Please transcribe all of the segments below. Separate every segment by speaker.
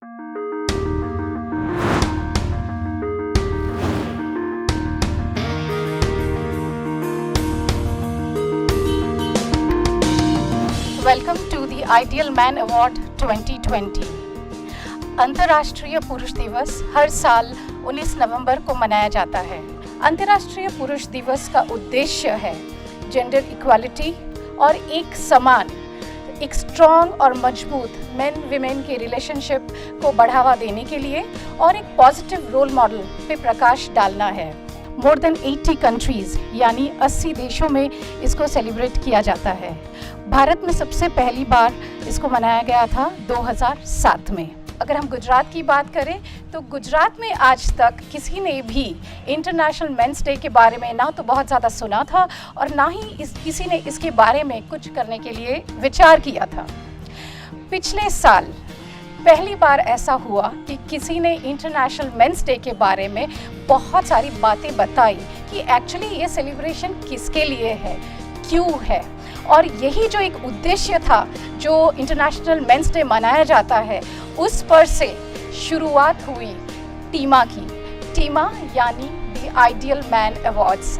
Speaker 1: Welcome to the ideal man award 2020। अंतर्राष्ट्रीय पुरुष दिवस हर साल 19 नवंबर को मनाया जाता है। अंतर्राष्ट्रीय पुरुष दिवस का उद्देश्य है जेंडर इक्वालिटी और एक समान, एक स्ट्रॉन्ग और मजबूत मेन विमेन के रिलेशनशिप को बढ़ावा देने के लिए और एक पॉजिटिव रोल मॉडल पे प्रकाश डालना है। मोर देन 80 कंट्रीज़ यानी 80 देशों में इसको सेलिब्रेट किया जाता है। भारत में सबसे पहली बार इसको मनाया गया था 2007 में। अगर हम गुजरात की बात करें तो गुजरात में आज तक किसी ने भी इंटरनेशनल मेंस डे के बारे में ना तो बहुत ज़्यादा सुना था और ना ही किसी ने इसके बारे में कुछ करने के लिए विचार किया था। पिछले साल पहली बार ऐसा हुआ कि किसी ने इंटरनेशनल मेंस डे के बारे में बहुत सारी बातें बताई कि एक्चुअली ये सेलिब्रेशन किसके लिए है, क्यों है, और यही जो एक उद्देश्य था जो इंटरनेशनल मेंस डे मनाया जाता है, उस पर से शुरुआत हुई टीमा की। टीमा यानी द आइडियल मैन अवार्ड्स।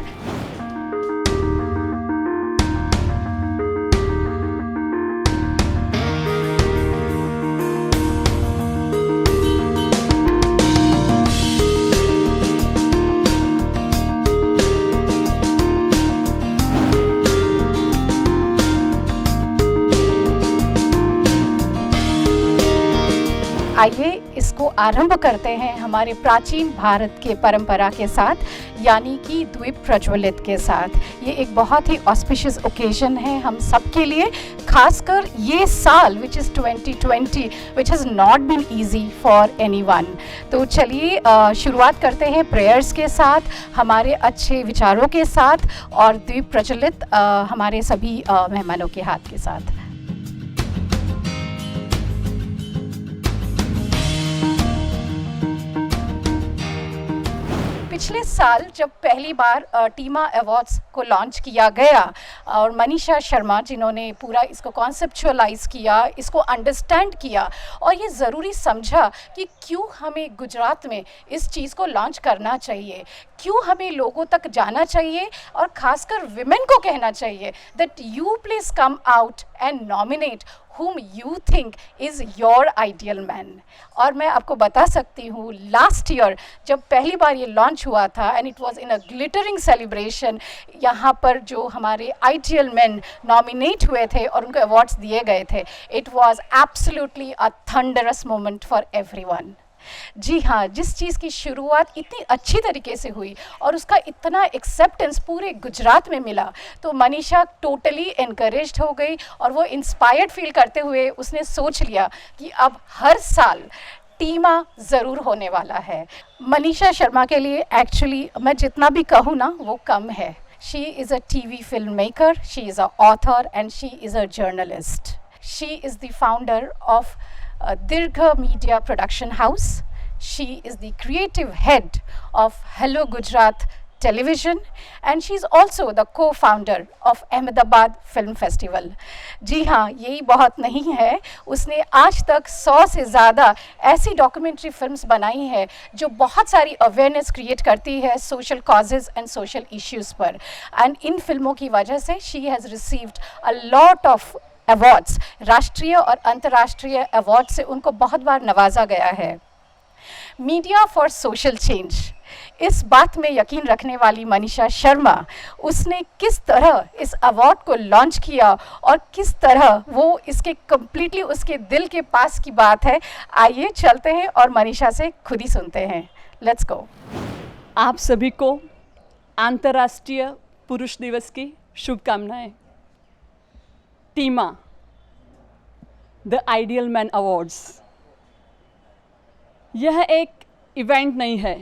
Speaker 1: आइए इसको आरंभ करते हैं हमारे प्राचीन भारत के परंपरा के साथ, यानी कि द्वीप प्रज्वलित के साथ। ये एक बहुत ही ऑस्पिशियस ओकेजन है हम सब के लिए, खासकर ये साल which is 2020 which has not been easy for anyone. तो चलिए शुरुआत करते हैं प्रेयर्स के साथ, हमारे अच्छे विचारों के साथ और द्वीप प्रज्वलित हमारे सभी मेहमानों के हाथ के साथ। पिछले साल जब पहली बार टीमा अवार्ड्स को लॉन्च किया गया और मनीषा शर्मा जिन्होंने पूरा इसको कॉन्सेप्चुअलाइज किया, इसको अंडरस्टैंड किया और ये ज़रूरी समझा कि क्यों हमें गुजरात में इस चीज़ को लॉन्च करना चाहिए, क्यों हमें लोगों तक जाना चाहिए और ख़ासकर विमेन को कहना चाहिए that you please come out and nominate whom you think is your ideal man। और मैं आपको बता सकती हूँ लास्ट ईयर जब पहली बार ये लॉन्च हुआ था and it was in a glittering celebration, यहाँ पर जो हमारे आइडियल मैन नॉमिनेट हुए थे और उनको अवार्ड्स दिए गए थे, it was absolutely a thunderous moment for everyone. जी हाँ, जिस चीज़ की शुरुआत इतनी अच्छी तरीके से हुई और उसका इतना एक्सेप्टेंस पूरे गुजरात में मिला, तो मनीषा टोटली एनकरेज्ड हो गई और वो इंस्पायर्ड फील करते हुए उसने सोच लिया कि अब हर साल टीमा ज़रूर होने वाला है। मनीषा शर्मा के लिए एक्चुअली मैं जितना भी कहूँ ना वो कम है। She is a TV film maker, she is a author and she is a journalist. She is the founder of Dirgha Media Production House. She is the creative head of Hello Gujarat Television and she is also the co-founder of Ahmedabad Film Festival. जी हाँ, यही बहुत नहीं है, उसने आज तक 100 से ज़्यादा ऐसी डॉक्यूमेंट्री फिल्म्स बनाई है जो बहुत सारी अवेयरनेस क्रिएट करती है social causes and social issues पर। एंड इन फिल्मों की वजह से she has received a lot of awards, राष्ट्रीय और अंतर्राष्ट्रीय अवार्ड से उनको बहुत बार नवाजा गया है। मीडिया फॉर सोशल चेंज, इस बात में यकीन रखने वाली मनीषा शर्मा, उसने किस तरह इस अवार्ड को लॉन्च किया और किस तरह वो इसके कम्प्लीटली उसके दिल के पास की बात है। आइए चलते हैं और मनीषा से खुद ही सुनते हैं। Let's go.
Speaker 2: आप सभी को अंतर्राष्ट्रीय पुरुष दिवस की शुभकामनाएं। टीमा, द आइडियल मैन अवार्ड्स, यह एक इवेंट नहीं है,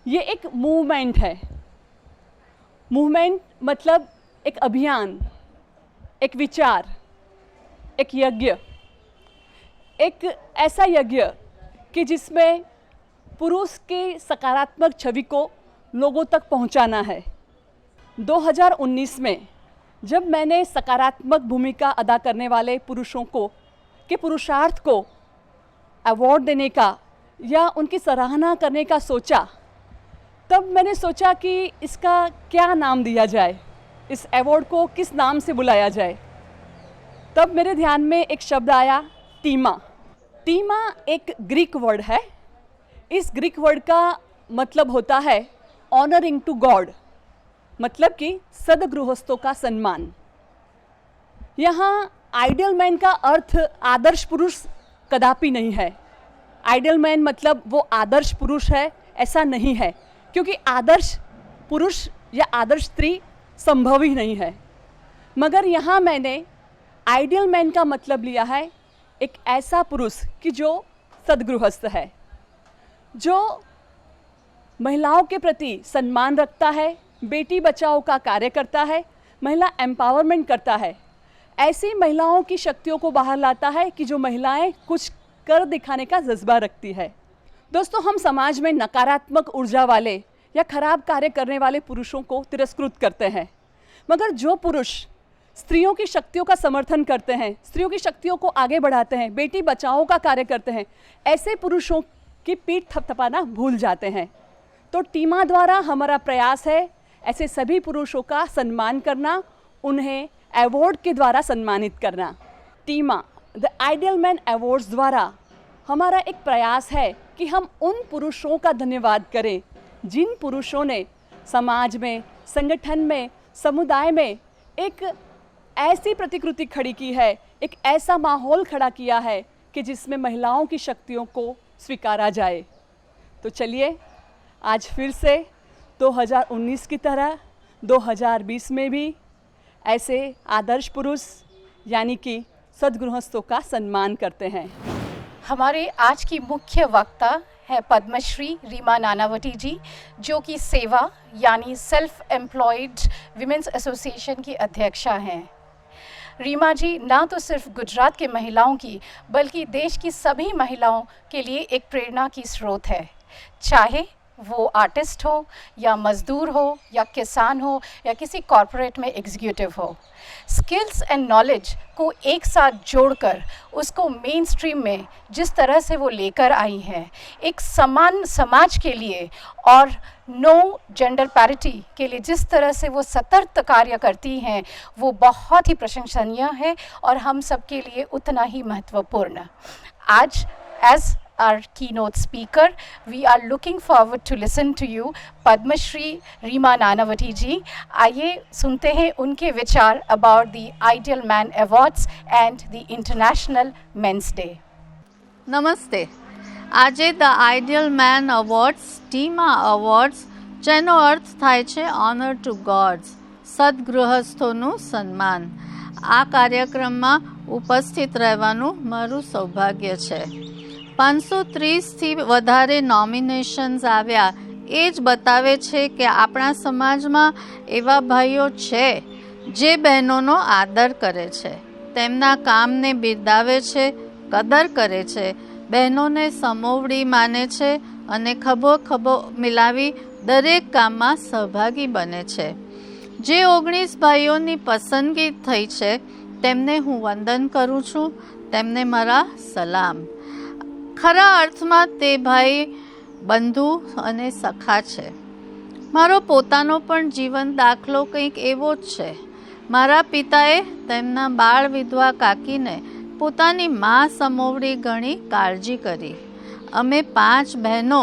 Speaker 2: ये एक मूवमेंट है। मूवमेंट मतलब एक अभियान, एक विचार, एक यज्ञ, एक ऐसा यज्ञ कि जिसमें पुरुष की सकारात्मक छवि को लोगों तक पहुंचाना है। 2019 में जब मैंने सकारात्मक भूमिका अदा करने वाले पुरुषों को के पुरुषार्थ को अवार्ड देने का या उनकी सराहना करने का सोचा, तब मैंने सोचा कि इसका क्या नाम दिया जाए, इस अवार्ड को किस नाम से बुलाया जाए। तब मेरे ध्यान में एक शब्द आया, टीमा। टीमा एक ग्रीक वर्ड है। इस ग्रीक वर्ड का मतलब होता है ऑनरिंग टू गॉड, मतलब कि सद्गृहस्थों का सम्मान। यहाँ आइडियल मैन का अर्थ आदर्श पुरुष कदापि नहीं है। आइडियल मैन मतलब वो आदर्श पुरुष है, ऐसा नहीं है, क्योंकि आदर्श पुरुष या आदर्श स्त्री संभव ही नहीं है। मगर यहाँ मैंने आइडियल मैन का मतलब लिया है एक ऐसा पुरुष कि जो सद्गृहस्थ है, जो महिलाओं के प्रति सम्मान रखता है, बेटी बचाओ का कार्य करता है, महिला एम्पावरमेंट करता है, ऐसी महिलाओं की शक्तियों को बाहर लाता है कि जो महिलाएं कुछ कर दिखाने का जज्बा रखती है। दोस्तों, हम समाज में नकारात्मक ऊर्जा वाले या खराब कार्य करने वाले पुरुषों को तिरस्कृत करते हैं, मगर जो पुरुष स्त्रियों की शक्तियों का समर्थन करते हैं, स्त्रियों की शक्तियों को आगे बढ़ाते हैं, बेटी बचाओ का कार्य करते हैं, ऐसे पुरुषों की पीठ थपथपाना भूल जाते हैं। तो टीमा द्वारा हमारा प्रयास है ऐसे सभी पुरुषों का सम्मान करना, उन्हें अवार्ड के द्वारा सम्मानित करना। टीमा द आइडियल मैन अवार्ड्स द्वारा हमारा एक प्रयास है कि हम उन पुरुषों का धन्यवाद करें जिन पुरुषों ने समाज में, संगठन में, समुदाय में एक ऐसी प्रतिकृति खड़ी की है, एक ऐसा माहौल खड़ा किया है कि जिसमें महिलाओं की शक्तियों को स्वीकारा जाए। तो चलिए आज फिर से 2019 की तरह 2020 में भी ऐसे आदर्श पुरुष यानी कि सद्गृहस्थों का सम्मान करते हैं।
Speaker 1: हमारे आज की मुख्य वक्ता है पद्मश्री रीमा नानावटी जी, जो कि सेवा यानी सेल्फ एम्प्लॉयड विमेंस एसोसिएशन की अध्यक्षा हैं। रीमा जी ना तो सिर्फ गुजरात के महिलाओं की बल्कि देश की सभी महिलाओं के लिए एक प्रेरणा की स्रोत है, चाहे वो आर्टिस्ट हो या मज़दूर हो या किसान हो या किसी कॉरपोरेट में एग्जीक्यूटिव हो। स्किल्स एंड नॉलेज को एक साथ जोड़कर उसको मेन स्ट्रीम में जिस तरह से वो लेकर आई हैं, एक समान समाज के लिए और नो जेंडर पैरिटी के लिए जिस तरह से वो सतर्क कार्य करती हैं, वो बहुत ही प्रशंसनीय है और हम सब के लिए उतना ही महत्वपूर्ण। आज as our keynote speaker, we are looking forward to listen to you, Padmashri Reema Nanavati जी। आइए सुनते हैं उनके विचार about the Ideal Man Awards and the International Men's Day.
Speaker 3: નમસ્તે. આજે ધ આઇડિયલ મેન અવોર્ડ્સ, ટીમા અવોર્ડ્સ, જેનો અર્થ થાય છે ઓનર ટુ ગોડ્સ, સદગૃહસ્થોનું સન્માન. આ કાર્યક્રમમાં ઉપસ્થિત રહેવાનું મારું સૌભાગ્ય છે. 530થી વધારે નોમિનેશન્સ આવ્યા એ જ બતાવે છે કે આપણા સમાજમાં એવા ભાઈઓ છે જે બહેનોનો આદર કરે છે, તેમના કામને બિરદાવે છે, કદર કરે છે, બહેનોને સમોવડી માને છે અને ખભો ખભો મિલાવી દરેક કામમાં સહભાગી બને છે. જે 19 ભાઈઓની પસંદગી થઈ છે તેમને હું વંદન કરું છું, તેમને મારા સલામ. ખરા અર્થમાં તે ભાઈ બંધુ અને સખા છે. મારો પોતાનો પણ જીવન દાખલો કંઈક એવો જ છે. મારા પિતાએ તેમના બાળ વિધવા કાકીને પોતાની મા સમોવડી ગણી કાળજી કરી. અમે 5 બહેનો,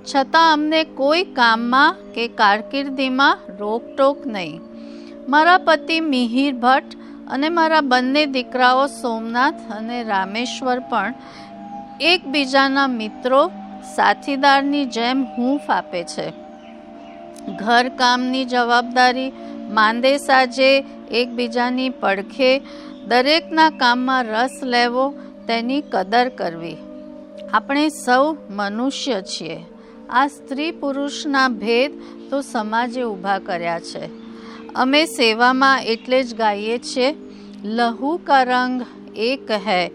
Speaker 3: છતાં અમને કોઈ કામમાં કે કારકિર્દીમાં રોકટોક નહીં. મારા પતિ મિહિર ભટ્ટ અને મારા બંને દીકરાઓ સોમનાથ અને રામેશ્વર પણ એકબીજાના મિત્રો, સાથીદારની જેમ હૂંફ આપે છે. ઘરકામની જવાબદારી, માંદે સાજે એકબીજાની પડખે દરેકના કામમાં રસ લેવો, તેની કદર કરવી. આપણે સૌ મનુષ્ય છીએ. આ સ્ત્રી પુરુષના ભેદ તો સમાજે ઊભા કર્યા છે. અમે સેવામાં એટલે જ ગાઈએ છીએ, લહુ કા રંગ એક હૈ,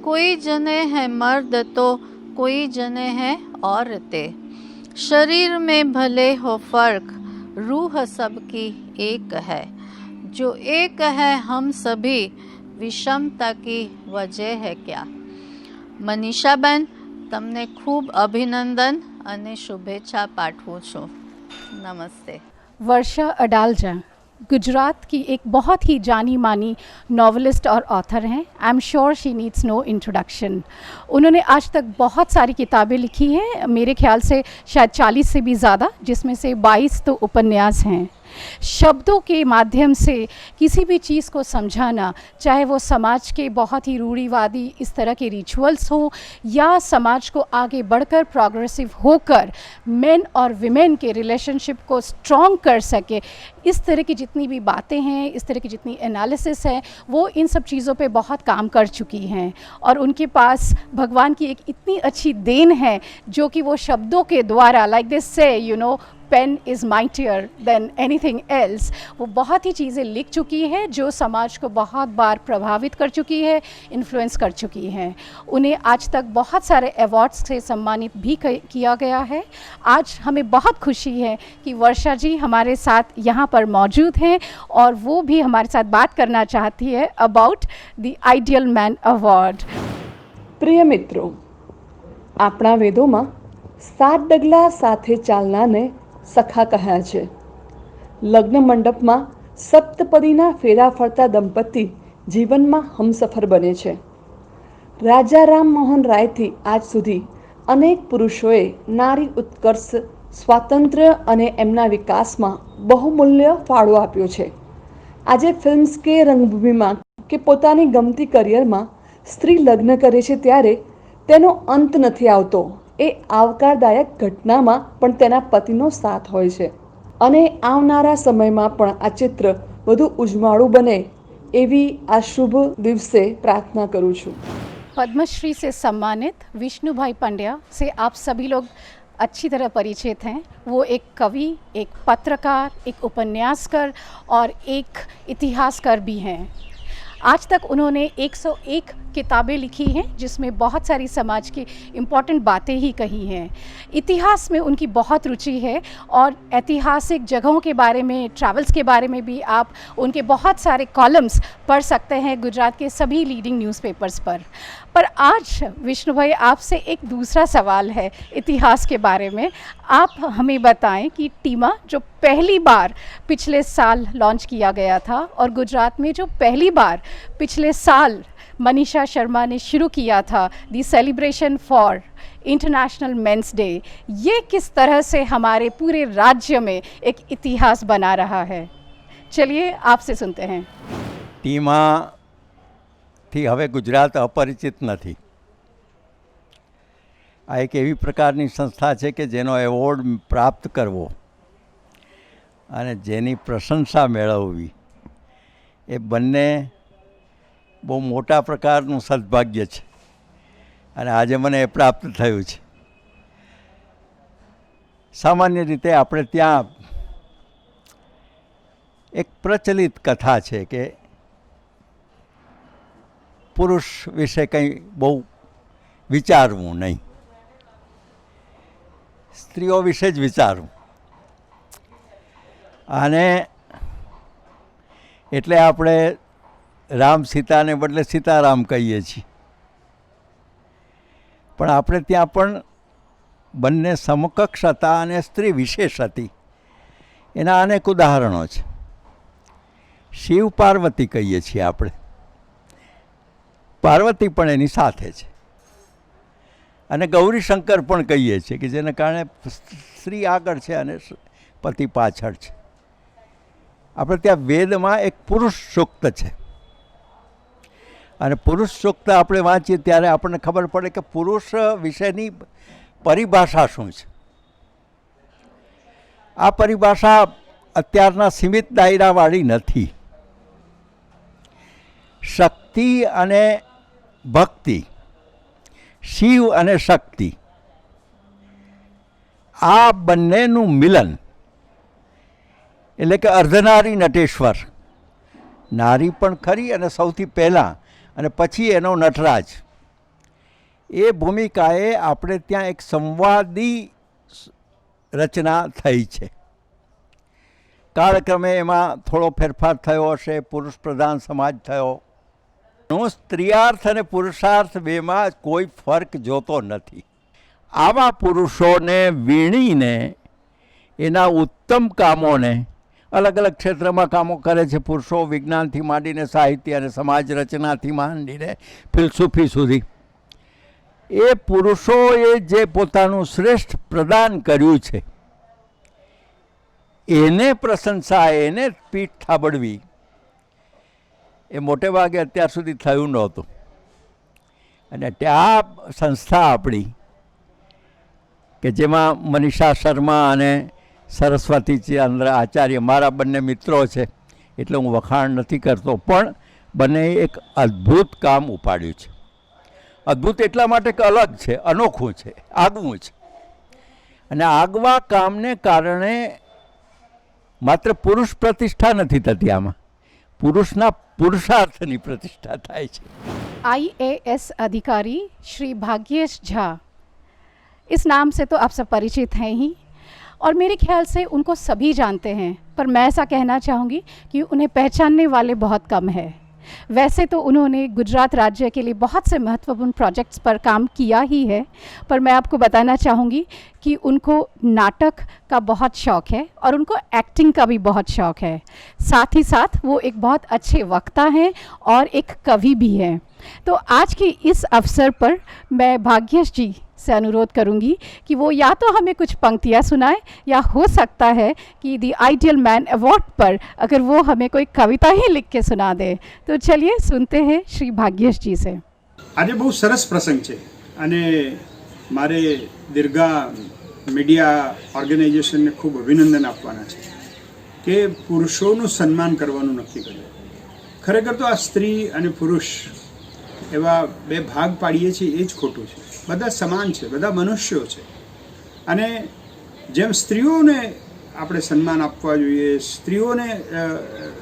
Speaker 3: કોઈ જને હૈ મર્દ તો કોઈ જને હૈ औरतें. शरीर में भले हो फर्क, रूह सबकी एक है. जो एक है हम सभी, विषमता की वजह है क्या. મનીષાબેન, તમને ખૂબ અભિનંદન અને શુભેચ્છા પાઠવું છું. નમસ્તે.
Speaker 1: वर्षा अडालजा गुजरात की एक बहुत ही जानी मानी नॉवलिस्ट और ऑथर हैं. I am sure she needs no introduction. उन्होंने आज तक बहुत सारी किताबें लिखी हैं, मेरे ख्याल से शायद 40 से भी ज़्यादा, जिसमें से 22 तो उपन्यास हैं. शब्दों के माध्यम से किसी भी चीज़ को समझाना, चाहे वो समाज के बहुत ही रूढ़िवादी इस तरह के रिचुअल्स हो या समाज को आगे बढ़कर प्रोग्रेसिव होकर मेन और विमेन के रिलेशनशिप को स्ट्रॉन्ग कर सके, इस तरह की जितनी भी बातें हैं, इस तरह की जितनी एनालिसिस है, वो इन सब चीज़ों पे बहुत काम कर चुकी हैं. और उनके पास भगवान की एक इतनी अच्छी देन है जो कि वो शब्दों के द्वारा, like this say you know pen is mightier than anything else, वो बहुत ही चीज़ें लिख चुकी है जो समाज को बहुत बार प्रभावित कर चुकी है, इन्फ्लुएंस कर चुकी हैं. उन्हें आज तक बहुत सारे अवार्ड्स से सम्मानित भी किया गया है. आज हमें बहुत खुशी है कि वर्षा जी हमारे साथ यहाँ पर मौजूद हैं और वो भी हमारे साथ बात करना चाहती है about the ideal man award.
Speaker 2: પ્રિય મિત્રો, આપણા વેદોમાં 7 ડગલા સાથે ચાલનાને સખા કહ્યા છે. લગ્ન મંડપમાં સપ્તપદીના ફેરા ફરતા દંપતી જીવનમાં હમસફર બને છે. રાજા રામમોહન રાયથી આજ સુધી અનેક પુરુષોએ નારી ઉત્કર્ષ, સ્વાતંત્ર્ય અને એમના વિકાસમાં બહુમૂલ્ય ફાળો આપ્યો છે. આજે ફિલ્મ્સ કે રંગભૂમિમાં કે પોતાની ગમતી કરિયરમાં સ્ત્રી લગ્ન કરે છે ત્યારે તેનો અંત નથી આવતો. એ આવકારદાયક ઘટનામાં પણ તેના પતિનો સાથ હોય છે અને આવનારા સમયમાં પણ આ ચિત્ર વધુ ઉજવાળું બને એવી આ શુભ દિવસે प्रार्थना करूँ છું.
Speaker 1: पद्मश्री से सम्मानित विष्णु भाई पंड्या से आप सभी लोग अच्छी तरह परिचित हैं. वो एक कवि, एक पत्रकार, एक उपन्यासकार और एक इतिहासकार भी हैं. आज तक उन्होंने 101 किताबें लिखी हैं जिसमें बहुत सारी समाज की इम्पॉर्टेंट बातें ही कही हैं. इतिहास में उनकी बहुत रुचि है और ऐतिहासिक जगहों के बारे में, ट्रैवल्स के बारे में भी आप उनके बहुत सारे कॉलम्स पढ़ सकते हैं गुजरात के सभी लीडिंग न्यूज़पेपर्स पर. पर आज विष्णु भाई आपसे एक दूसरा सवाल है इतिहास के बारे में. आप हमें बताएं कि टीमा जो पहली बार पिछले साल लॉन्च किया गया था और गुजरात में जो पहली बार पिछले साल मनीषा शर्मा ने शुरू किया था the celebration for International Men's Day, ये किस तरह से हमारे पूरे राज्य में एक इतिहास बना रहा है. चलिए आपसे सुनते हैं.
Speaker 4: ટીમાથી હવે ગુજરાત અપરિચિત નથી. આ એક એવી પ્રકારની સંસ્થા છે કે જેનો એવોર્ડ પ્રાપ્ત કરવો અને જેની પ્રશંસા મેળવવી એ બંને બહુ મોટા પ્રકારનું સદભાગ્ય છે અને આજે મને એ પ્રાપ્ત થયું છે. સામાન્ય રીતે આપણે ત્યાં એક પ્રચલિત કથા છે કે પુરુષ વિશે કંઈ બહુ વિચારવું નહીં, સ્ત્રીઓ વિશે જ વિચારવું. અને એટલે આપણે રામ સીતાને બદલે સીતારામ કહીએ છીએ. પણ આપણે ત્યાં પણ બંને સમકક્ષ હતા અને સ્ત્રી વિશેષ હતી. એના અનેક ઉદાહરણો છે. શિવ પાર્વતી કહીએ છીએ આપણે, પાર્વતી પણ એની સાથે છે. અને ગૌરીશંકર પણ કહીએ છીએ કે જેને કારણે સ્ત્રી આગળ છે અને પતિ પાછળ છે. આપણે ત્યાં વેદમાં એક પુરુષ સૂક્ત છે અને પુરુષ સૂક્ત આપણે વાંચીએ ત્યારે આપણને ખબર પડે કે પુરુષ વિશેની પરિભાષા શું છે. આ પરિભાષા અત્યારના સીમિત દાયરાવાળી નથી. શક્તિ અને ભક્તિ, શિવ અને શક્તિ, આ બંનેનું મિલન એટલે કે અર્ધનારી નટેશ્વર, નારી પણ ખરી અને સૌથી પહેલાં અને પછી એનો નટરાજ, એ ભૂમિકાએ આપણે ત્યાં એક સંવાદી રચના થઈ છે. કાળક્રમે એમાં થોડો ફેરફાર થયો હશે, પુરુષ પ્રધાન સમાજ થયો. હું સ્ત્રીયાર્થ અને પુરુષાર્થ બેમાં કોઈ ફર્ક જોતો નથી. આવા પુરુષોને વીણીને એના ઉત્તમ કામોને અલગ અલગ ક્ષેત્રમાં કામો કરે છે પુરુષો, વિજ્ઞાનથી માંડીને સાહિત્ય અને સમાજ રચનાથી માંડીને ફિલસૂફી સુધી. એ પુરુષોએ જે પોતાનું શ્રેષ્ઠ પ્રદાન કર્યું છે એને પ્રશંસા, એને પીઠ થાબડવી એ મોટે ભાગે અત્યાર સુધી થયું નહોતું. અને ત્યાં સંસ્થા આપણી કે જેમાં મનીષા શર્મા અને સરસ્વતી ચંદ્ર આચાર્ય મારા બંને મિત્રો છે, એટલે હું વખાણ નથી કરતો, પણ બંને એક અદ્ભુત કામ ઉપાડ્યું છે. અદ્ભુત એટલા માટે કે અલગ છે, અનોખું છે, આગવું છે. અને આગવા કામને કારણે માત્ર પુરુષ પ્રતિષ્ઠા નથી થતી, આમાં પુરુષના પુરુષાर्थની प्रतिष्ठा થાય છે.
Speaker 1: IAS अधिकारी श्री भाग्येश झा, इस नाम से तो आप सब परिचित हैं ही और मेरे ख्याल से उनको सभी जानते हैं, पर मैं ऐसा कहना चाहूँगी कि उन्हें पहचानने वाले बहुत कम हैं. वैसे तो उन्होंने गुजरात राज्य के लिए बहुत से महत्वपूर्ण प्रोजेक्ट्स पर काम किया ही है, पर मैं आपको बताना चाहूँगी कि उनको नाटक का बहुत शौक़ है और उनको एक्टिंग का भी बहुत शौक़ है. साथ ही साथ वो एक बहुत अच्छे वक्ता हैं और एक कवि भी हैं. तो आज के इस अवसर पर मैं भाग्येश जी से अनुरोध करूंगी कि वो या तो हमें कुछ पंक्तियाँ सुनाए या हो सकता है कि द आइडियल मैन अवार्ड पर अगर वो हमें कोई कविता ही लिख के सुना दे. तो चलिए सुनते हैं श्री भाग्येश जी से.
Speaker 5: આજે બહુ સરસ પ્રસંગ છે અને મારે દીર્ઘા મીડિયા ઓર્ગેનાઇઝેશનને ખૂબ અભિનંદન આપવાના છે કે પુરુષોનું સન્માન કરવાનું નક્કી કર્યું. ખરેખર તો આ સ્ત્રી અને પુરુષ એવા બે ભાગ પાડીએ છીએ એ જ ખોટું છે. બધા સમાન છે, બધા મનુષ્યો છે. અને જેમ સ્ત્રીઓને આપણે સન્માન આપવા જોઈએ, સ્ત્રીઓને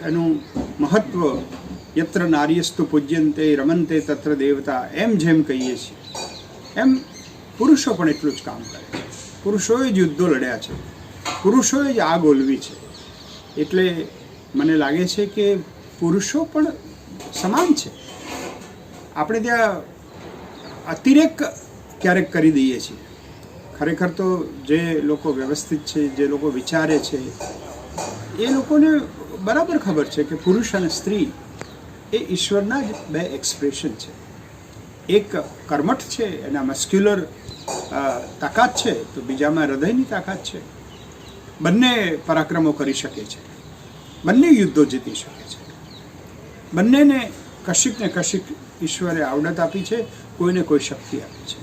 Speaker 5: એનું મહત્ત્વ યત્ર નાર્યસ્તુ પૂજ્યંતે રમંતે તત્ર દેવતા એમ જેમ કહીએ છીએ, એમ પુરુષો પણ એટલું જ કામ કરે છે. પુરુષોએ જ યુદ્ધો લડ્યા છે, પુરુષોએ જ આગ ઓલવી છે. એટલે મને લાગે છે કે પુરુષો પણ સમાન છે. આપણે ત્યાં અતિરેક ક્યારેક કરી દઈએ છીએ. ખરેખર તો જે લોકો વ્યવસ્થિત છે, જે લોકો વિચારે છે, એ લોકોને બરાબર ખબર છે કે પુરુષ અને સ્ત્રી એ ઈશ્વરના જ બે એક્સપ્રેશન છે. એક કર્મઠ છે, એના મસ્ક્યુલર તાકાત છે, તો બીજામાં હૃદયની તાકાત છે. બંને પરાક્રમો કરી શકે છે, બંને યુદ્ધો જીતી શકે છે. બંનેને કશીક ને કશીક ઈશ્વરે આવડત આપી છે, કોઈને કોઈ શક્તિ આપી છે.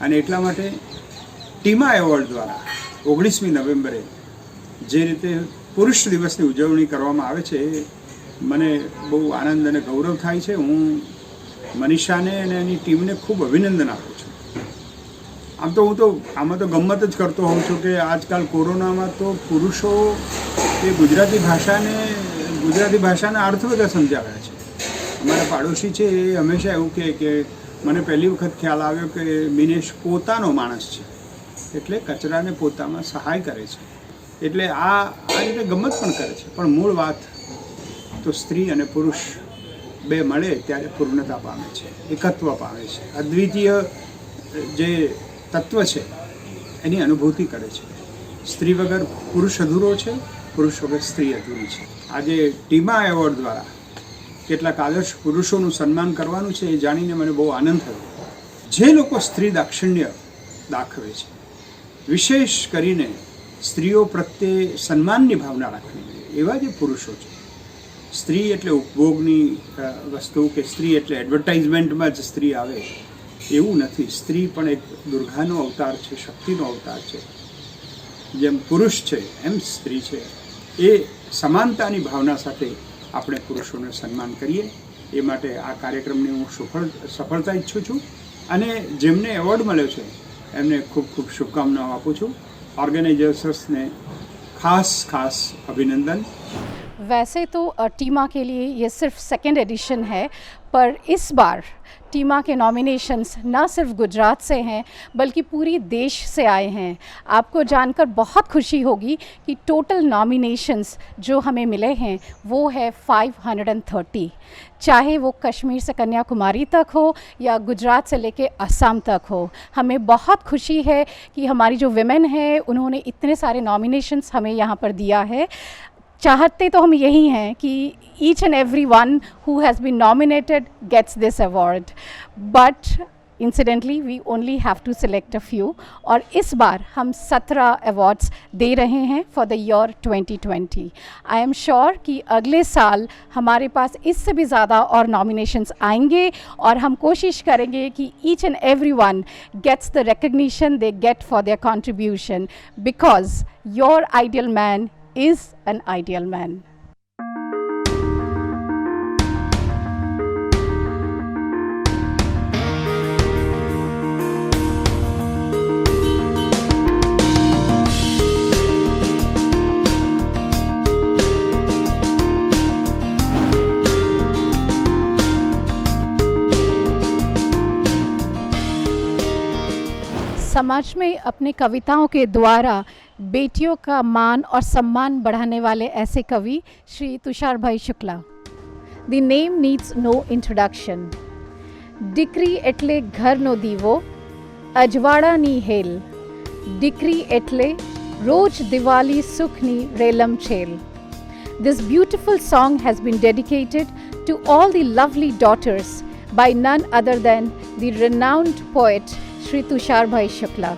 Speaker 5: અને એટલા માટે ટીમા એવોર્ડ દ્વારા 19મી નવેમ્બરે જે રીતે પુરુષ દિવસની ઉજવણી કરવામાં આવે છે, મને બહુ આનંદ અને ગૌરવ થાય છે. હું મનીષાને અને એની ટીમને ખૂબ અભિનંદન આપું છું. આમ તો હું તો આમાં તો ગમ્મત જ કરતો હોઉં છું કે આજકાલ કોરોનામાં તો પુરુષો એ ગુજરાતી ભાષાના અર્થ બધા સમજાવ્યા છે. અમારા પાડોશી છે એ હંમેશા એવું કહે કે મને પહેલી વખત ખ્યાલ આવ્યો કે મિનેશ પોતાનો માણસ છે, એટલે કચરાને પોતામાં સહાય કરે છે. એટલે આ રીતે ગમત પણ કરે છે. પણ મૂળ વાત તો સ્ત્રી અને પુરુષ બે મળે ત્યારે પૂર્ણતા પામે છે, એકત્વ પામે છે, અદ્વિતીય જે તત્વ છે એની અનુભૂતિ કરે છે. સ્ત્રી વગર પુરુષ અધૂરો છે, પુરુષ વગર સ્ત્રી અધૂરી છે. આજે ટીમા એવોર્ડ દ્વારા કેટલાક આદર્શ પુરુષોનું સન્માન કરવાનું છે એ જાણીને મને બહુ આનંદ થયો. જે લોકો સ્ત્રી દાક્ષિણ્ય દાખવે છે, વિશેષ કરીને સ્ત્રીઓ પ્રત્યે સન્માનની ભાવના રાખવી જોઈએ, એવા જે પુરુષો છે. સ્ત્રી એટલે ઉપભોગની વસ્તુ કે સ્ત્રી એટલે એડવર્ટાઇઝમેન્ટમાં જ સ્ત્રી આવે એવું નથી. સ્ત્રી પણ એક દુર્ગાનો અવતાર છે, શક્તિનો અવતાર છે. જેમ પુરુષ છે એમ સ્ત્રી છે. એ સમાનતાની ભાવના સાથે આપણે પુરુષોને સન્માન કરીએ. એ માટે આ કાર્યક્રમની હું સફળતા ઈચ્છું છું અને જેમને એવોર્ડ મળ્યો છે એમને ખૂબ ખૂબ શુભકામનાઓ આપું છું. ઓર્ગેનાઇઝર્સને ખાસ અભિનંદન.
Speaker 1: वैसे तो टीमा के लिए ये सिर्फ सेकेंड एडिशन है, पर इस बार टीमा के नॉमिनेशंस ना सिर्फ गुजरात से हैं बल्कि पूरी देश से आए हैं। आपको जानकर बहुत खुशी होगी कि टोटल नॉमिनेशंस जो हमें मिले हैं वो है 530, चाहे वो कश्मीर से कन्याकुमारी तक हो या गुजरात से लेके असम तक हो। हमें बहुत खुशी है कि हमारी जो विमेन हैं उन्होंने इतने सारे नॉमिनेशंस हमें यहाँ पर दिया है। चाहते तो हम यही हैं कि each and everyone who has been nominated gets this award, but incidentally we only have to select a few, और इस बार हम 17 awards दे रहे हैं for the year 2020। I am sure कि अगले साल हमारे पास इससे भी ज़्यादा और nominations आएंगे और हम कोशिश करेंगे कि each and everyone gets the recognition they get for their contribution, because your ideal man is an ideal man. समाज में अपने कविताओं के द्वारा बेटियों का मान और सम्मान बढ़ाने वाले ऐसे कवि Shri Tushar Bhai Shukla. The name needs no introduction. डिक्री एटले घर नो दीवो, अजवाड़ा नी हेल, डिक्री एटले रोज दिवाली सुख नी रेलम छेल। This beautiful song has been dedicated to all the lovely daughters by none other than the renowned poet Shri Tushar Bhai Shukla.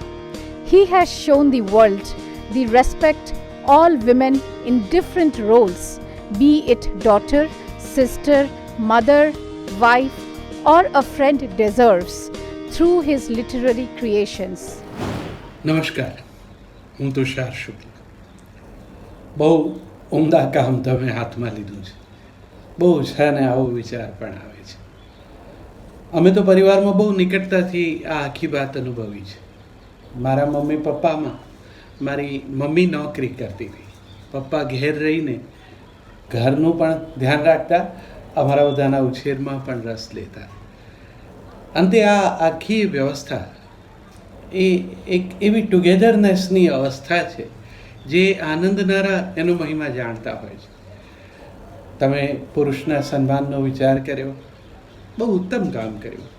Speaker 1: He has shown the world the respect all women in different roles, be it daughter, sister, mother, wife, or a friend deserves through his literary creations.
Speaker 6: નમસ્કાર, હું તુષાર શુક્લ. બહુ ઉમદા કામ તમે હાથમાં લીધું છે. બહુ છે ને આવો વિચાર પણ આવે છે. અમે તો પરિવારમાં બહુ નિકટતાથી આ આખી વાત અનુભવી છે. મારા મમ્મી પપ્પામાં મારી મમ્મી નોકરી કરતી હતી, પપ્પા ઘેર રહીને ઘરનું પણ ધ્યાન રાખતા, અમારા બધાના ઉછેરમાં પણ રસ લેતા. અંતે આ આખી વ્યવસ્થા એ એક એવી ટુગેધરનેસની અવસ્થા છે જે આનંદનારા એનો મહિમા જાણતા હોય છે. તમે પુરુષના સન્માનનો વિચાર કર્યો, બહુ ઉત્તમ કામ કર્યું.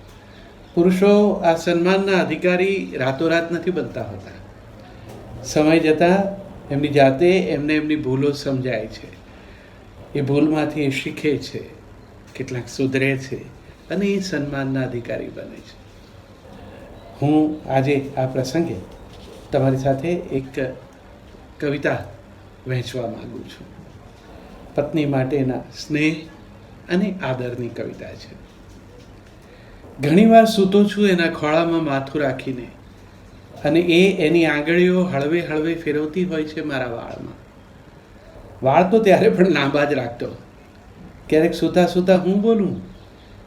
Speaker 6: પુરુષો આ સન્માનના અધિકારી રાતોરાત નથી બનતા હોતા. સમય જતાં એમની જાતે એમને એમની ભૂલો સમજાય છે, એ ભૂલમાંથી એ શીખે છે, કેટલાક સુધરે છે અને એ સન્માનના અધિકારી બને છે. હું આજે આ પ્રસંગે તમારી સાથે એક કવિતા વહેંચવા માગું છું. પત્ની માટેના સ્નેહ અને આદરની કવિતા છે. ઘણીવાર સૂતો છું એના ખોળામાં માથું રાખીને, અને એ એની આંગળીઓ હળવે હળવે ફેરવતી હોય છે મારા વાળમાં. વાળ તો ત્યારે પણ લાંબા જ રાખતો. ક્યારેક સૂતા સૂતા હું બોલું,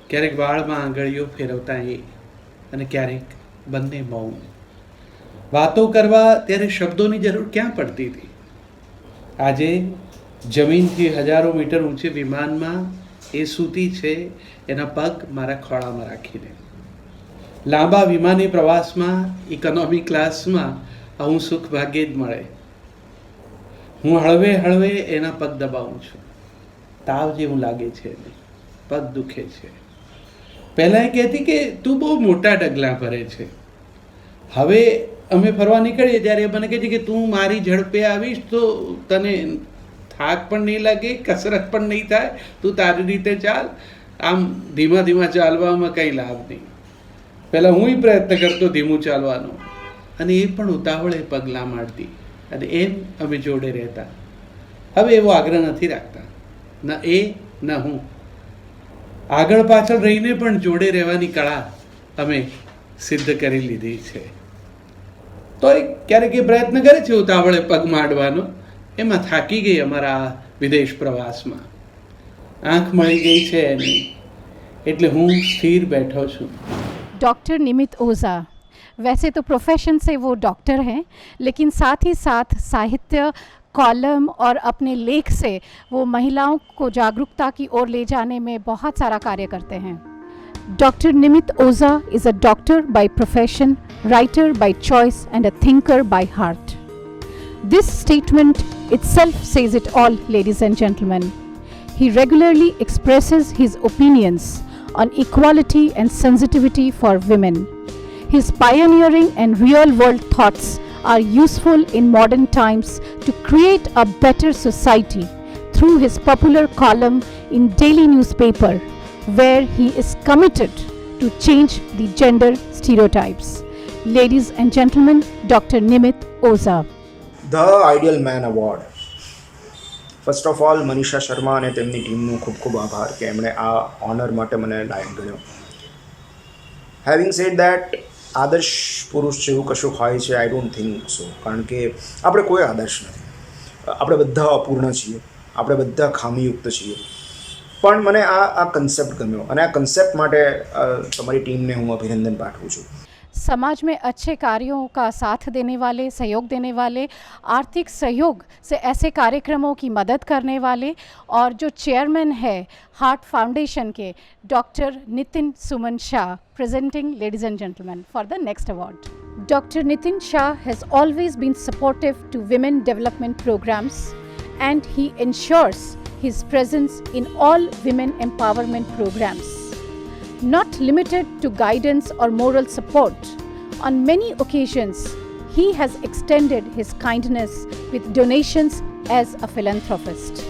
Speaker 6: ક્યારેક વાળમાં આંગળીઓ ફેરવતા એ, અને ક્યારેક બંને મૌન. વાતો કરવા ત્યારે શબ્દોની જરૂર ક્યાં પડતી હતી. આજે જમીનથી હજારો મીટર ઊંચે વિમાનમાં એ સૂતી છે, એના પગ મારા ખોળામાં રાખીને. લાંબા વિમાની પ્રવાસમાં ઇકોનોમી ક્લાસમાં આવું સુખ ભાગ્યે જ મળે. હું હળવે હળવે એના પગ દબાવું છું. તાવ જેવું લાગે છે એને, પગ દુખે છે. પહેલાં એ કહેતી કે તું બહુ મોટા ડગલા ભરે છે. હવે અમે ફરવા નીકળીએ ત્યારે એ મને કહે છે કે તું મારી ઝડપે આવીશ તો તને થાક પણ નહીં લાગે, કસરત પણ નહીં થાય, તું તારી રીતે ચાલ. આમ ધીમા ધીમા ચાલવામાં કંઈ લાભ નહીં. પહેલાં હું પ્રયત્ન કરતો ધીમું ચાલવાનો, અને એ પણ ઉતાવળે પગલાં માંડતી, અને એમ અમે જોડે રહેતા. હવે એવો આગ્રહ નથી રાખતા, ન એ ન હું. આગળ પાછળ રહીને પણ જોડે રહેવાની કળા અમે સિદ્ધ કરી લીધી છે. તો ક્યારેક એ પ્રયત્ન કરે છે ઉતાવળે પગ માંડવાનો. એમાં થાકી ગઈ અમારા વિદેશ પ્રવાસમાં. આંખ મળી ગઈ છે એની, એટલે હું સ્થિર બેઠો છું.
Speaker 1: डॉक्टर निमित ओझा वैसे तो प्रोफेशन से वो डॉक्टर हैं, लेकिन साथ ही साथ साहित्य, कॉलम और अपने लेख से वो महिलाओं को जागरूकता की ओर ले जाने में बहुत सारा कार्य करते हैं। Dr. Nimit Oza is a doctor by profession, writer by choice and a thinker by heart. This statement itself says it all, ladies and gentlemen. He regularly expresses his opinions on equality and sensitivity for women. His pioneering and real-world thoughts are useful in modern times to create a better society through his popular column in daily newspaper, where he is committed to change the gender stereotypes. Ladies and gentlemen, Dr. Nimit Oza.
Speaker 7: The Ideal Man Award. First of all Manisha Sharma અને તેમની ટીમનું ખૂબ ખૂબ આભાર કે એમણે આ honour માટે મને લાયક ગણ્યો. હેવિંગ સેડ દેટ આદર્શ પુરુષ જેવું કશું હોય છે આઈ ડોન્ટ થિંક સો, કારણ કે આપણે કોઈ આદર્શ નથી. આપણે બધા અપૂર્ણ છીએ, આપણે બધા ખામીયુક્ત છીએ. પણ મને આ કન્સેપ્ટ ગમ્યો અને આ કન્સેપ્ટ માટે તમારી ટીમને હું અભિનંદન પાઠવું છું.
Speaker 1: समाज में अच्छे कार्यों का साथ देने वाले, सहयोग देने वाले, आर्थिक सहयोग से ऐसे कार्यक्रमों की मदद करने वाले और जो चेयरमैन है हार्ट फाउंडेशन के doctor Nitin Suman Shah, presenting ladies and gentlemen for the next award. Dr. Nitin Shah has always been supportive to women development programs and he ensures his presence in all women empowerment programs. Not limited to guidance or moral support, on many occasions he has extended his kindness with donations as a philanthropist.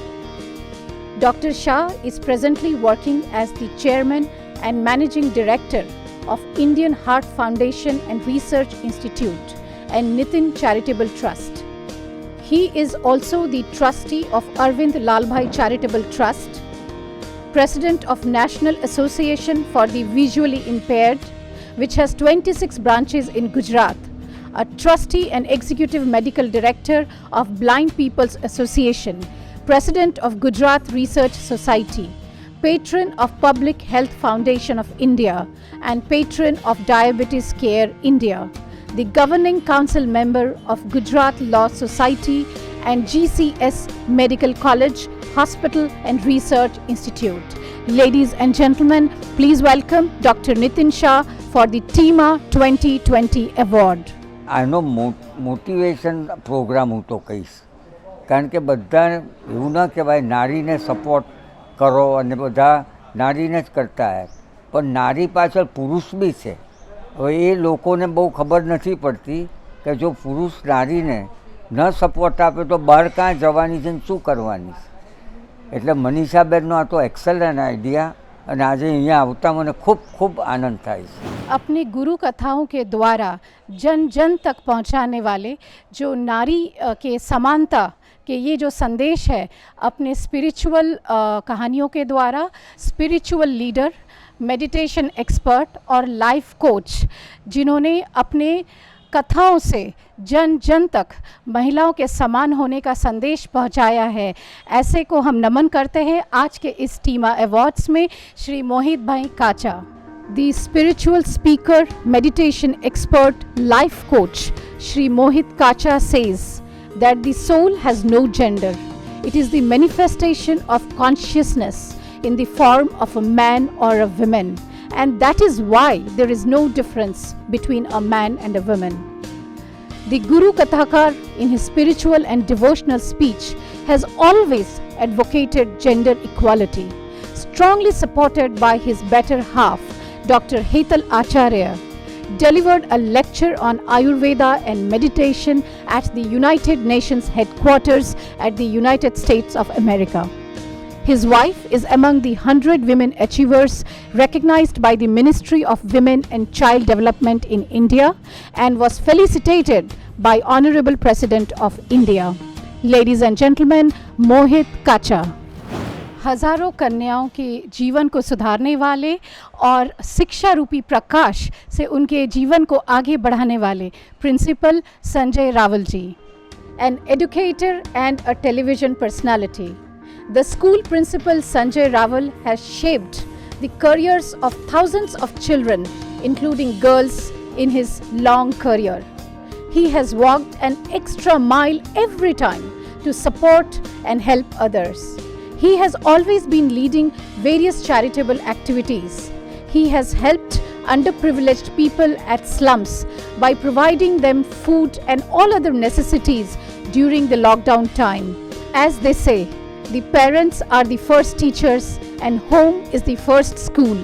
Speaker 1: Dr. Shah is presently working as the chairman and managing director of Indian Heart Foundation and Research Institute and Nitin Charitable Trust. He is also the trustee of Arvind Lalbhai Charitable Trust, President of National Association for the Visually Impaired, which has 26 branches in Gujarat, a trustee and executive medical director of Blind People's Association, President of Gujarat Research Society, patron of Public Health Foundation of India, and patron of Diabetes Care India, the governing council member of Gujarat Law Society and GCS Medical College, Hospital and Research Institute. Ladies and gentlemen, please welcome Dr. Nitin Shah for the TEMA 2020 Award.
Speaker 8: આનો motivation programme હું તો કહીશ, કારણ કે બધા એવું ન કહેવાય નારીને સપોર્ટ કરો અને બધા નારીને જ કરતા હોય, પણ નારી પાછળ પુરુષ બી છે. હવે એ લોકોને બહુ ખબર નથી પડતી કે જો પુરુષ નારીને ન સપોર્ટ આપે તો બહાર કાં જવાની છે ને શું કરવાની છે. એટલે મનીષાબેનનો આ તો એક્સલન્ટ આઈડિયા અને આજે અહીંયા આવતા મને ખૂબ ખૂબ આનંદ થાય છે.
Speaker 1: अपने गुरु कथाओं के द्वारा जन जन तक पहुंचाने वाले, जो नारी के समानता के ये जो संदेश है, अपने स्पिरिचुअल कहानियों के द्वारा स्पिरिचुअल लीडर, मेडिटेशन एक्सपर्ट और लाइफ कोच, जिन्होंने अपने कथाओं से जन जन तक महिलाओं के समान होने का संदेश पहुंचाया है, ऐसे को हम नमन करते हैं आज के इस टीमा अवार्ड्स में श्री मोहित भाई काचा. The spiritual speaker, meditation expert, life coach Shri Mohit Kacha says that the soul has no gender. It is the manifestation of consciousness in the form of a man or a woman, and that is why there is no difference between a man and a woman. The Guru Kathakar, in his spiritual and devotional speech, has always advocated gender equality, strongly supported by his better half, Dr. Hetal Acharya, delivered a lecture on Ayurveda and meditation at the United Nations headquarters at the United States of America. His wife is among the 100 women achievers recognized by the Ministry of Women and Child Development in India and was felicitated by Honorable President of India. Ladies and gentlemen, Mohit Kacha. हज़ारों कन्याओं के जीवन को सुधारने वाले और शिक्षा रूपी प्रकाश से उनके जीवन को आगे बढ़ाने वाले principal Sanjay Raval ji, an educator and a television personality. The school principal Sanjay Raval has shaped the careers of thousands of children, including girls, in his long career. He has walked an extra mile every time to support and help others. He has always been leading various charitable activities. He has helped underprivileged people at slums by providing them food and all other necessities during the lockdown time. As they say, the parents are the first teachers and home is the first school.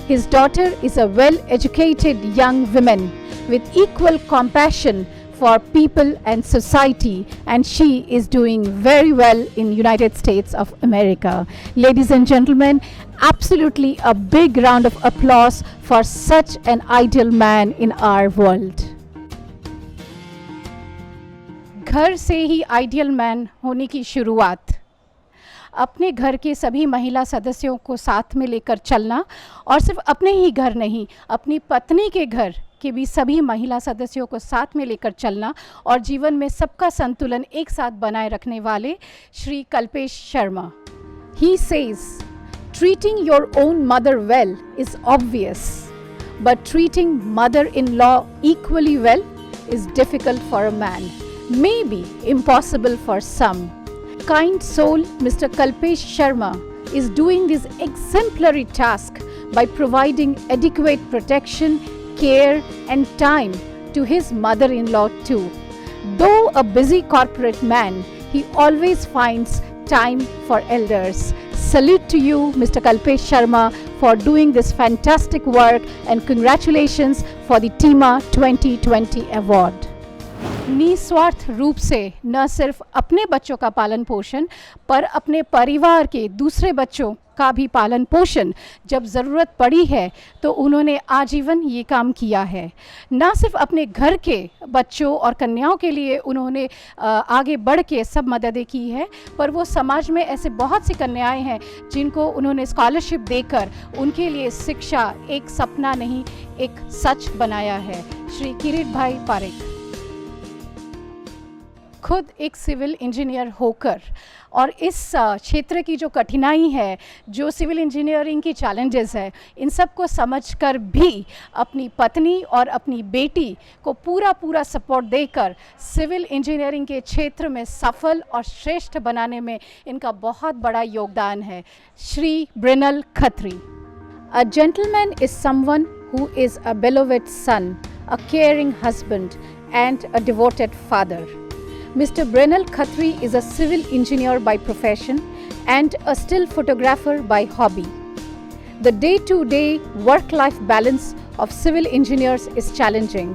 Speaker 1: His daughter is a well-educated young woman with equal compassion for people and society, and she is doing very well in United States of America. Ladies and gentlemen, absolutely a big round of applause for such an ideal man in our world. घर से ही ideal man होने की शुरुआत, अपने घर के सभी महिला सदस्यों को साथ में लेकर चलना, और सिर्फ अपने ही घर नहीं, अपनी पत्नी के घर के भी सभी महिला सदस्यों को साथ में लेकर चलना और जीवन में सबका संतुलन एक साथ बनाए रखने वाले Shri Kalpesh Sharma. He says, treating your own mother well is obvious, but treating mother-in-law equally well is difficult for a man, maybe impossible for some. Kind soul Mr. Kalpesh Sharma is doing this exemplary task by providing adequate protection, care and time to his mother-in-law too. Though a busy corporate man, he always finds time for elders. Salute to you, Mr. Kalpesh Sharma, for doing this fantastic work, and congratulations for the TIMA 2020 award. निस्वार्थ रूप से न सिर्फ अपने बच्चों का पालन पोषण पर अपने परिवार के दूसरे बच्चों का भी पालन पोषण जब ज़रूरत पड़ी है तो उन्होंने आजीवन ये काम किया है. न सिर्फ अपने घर के बच्चों और कन्याओं के लिए उन्होंने आगे बढ़ के सब मददें की है, पर वो समाज में ऐसे बहुत सी कन्याएं हैं जिनको उन्होंने स्कॉलरशिप देकर उनके लिए शिक्षा एक सपना नहीं एक सच बनाया है. श्री किरीट भाई पारेख खुद एक सिविल इंजीनियर होकर और इस क्षेत्र की जो कठिनाई है, जो सिविल इंजीनियरिंग की चैलेंजेस है, इन सब को समझकर भी अपनी पत्नी और अपनी बेटी को पूरा सपोर्ट देकर सिविल इंजीनियरिंग के क्षेत्र में सफल और श्रेष्ठ बनाने में इनका बहुत बड़ा योगदान है. Shri Brinell Khatri. A gentleman is someone who is a beloved son, a caring husband and a devoted father. Mr. Brenal Khatri is a civil engineer by profession and a still photographer by hobby. The day-to-day work-life balance of civil engineers is challenging